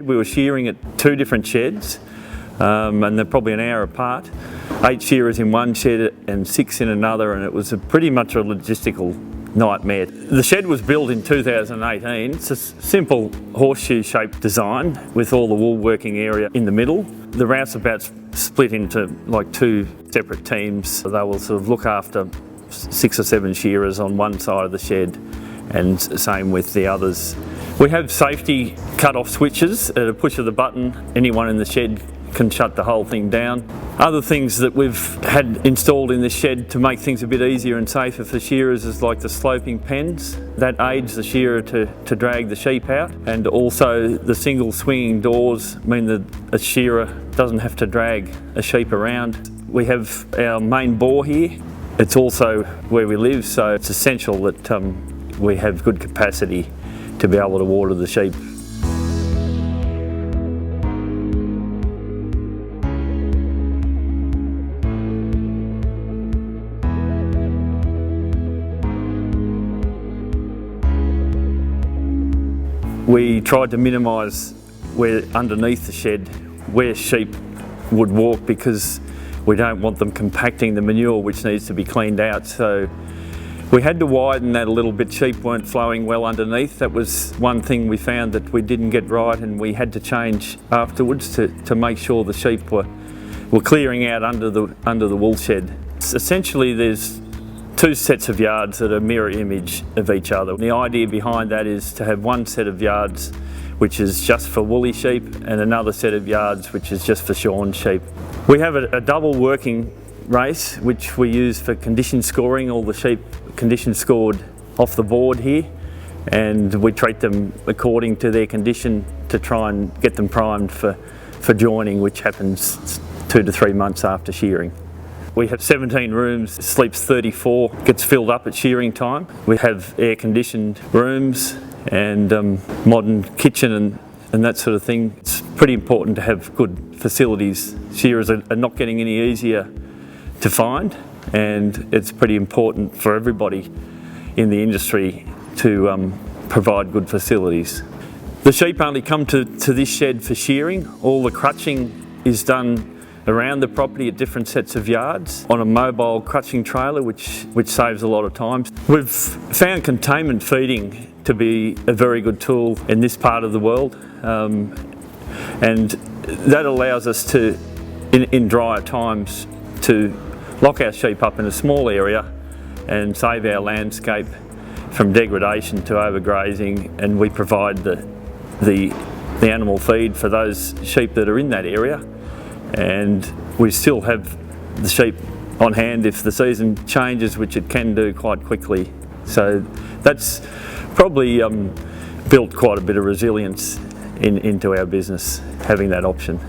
We were shearing at 2 different sheds, and they're probably an hour apart. 8 shearers in one shed and 6 in another, and it was pretty much a logistical nightmare. The shed was built in 2018. It's a simple horseshoe-shaped design with all the wool working area in the middle. The rouseabouts split into like 2 separate teams. They will sort of look after 6 or 7 shearers on one side of the shed, and same with the others. We have safety cut-off switches. At a push of the button, anyone in the shed can shut the whole thing down. Other things that we've had installed in the shed to make things a bit easier and safer for shearers is like the sloping pens. That aids the shearer to drag the sheep out, and also the single swinging doors mean that a shearer doesn't have to drag a sheep around. We have our main bore here. It's also where we live, so it's essential that we have good capacity to be able to water the sheep. We tried to minimise where underneath the shed where sheep would walk, because we don't want them compacting the manure which needs to be cleaned out. So we had to widen that a little bit. Sheep weren't flowing well underneath. That was one thing we found that we didn't get right, and we had to change afterwards to make sure the sheep were clearing out under the woolshed. Essentially there's 2 sets of yards that are mirror image of each other. The idea behind that is to have one set of yards which is just for woolly sheep and another set of yards which is just for shorn sheep. We have a double working race which we use for condition scoring. All the sheep condition scored off the board here, and we treat them according to their condition to try and get them primed for joining, which happens 2 to 3 months after shearing. We have 17 rooms, sleeps 34, gets filled up at shearing time. We have air-conditioned rooms and modern kitchen and that sort of thing. It's pretty important to have good facilities. Shearers are not getting any easier to find, and it's pretty important for everybody in the industry to provide good facilities. The sheep only come to this shed for shearing. All the crutching is done around the property at different sets of yards on a mobile crutching trailer, which saves a lot of time. We've found containment feeding to be a very good tool in this part of the world, and that allows us to, in drier times, to lock our sheep up in a small area and save our landscape from degradation to overgrazing, and we provide the animal feed for those sheep that are in that area. And we still have the sheep on hand if the season changes, which it can do quite quickly. So that's probably built quite a bit of resilience into our business, having that option.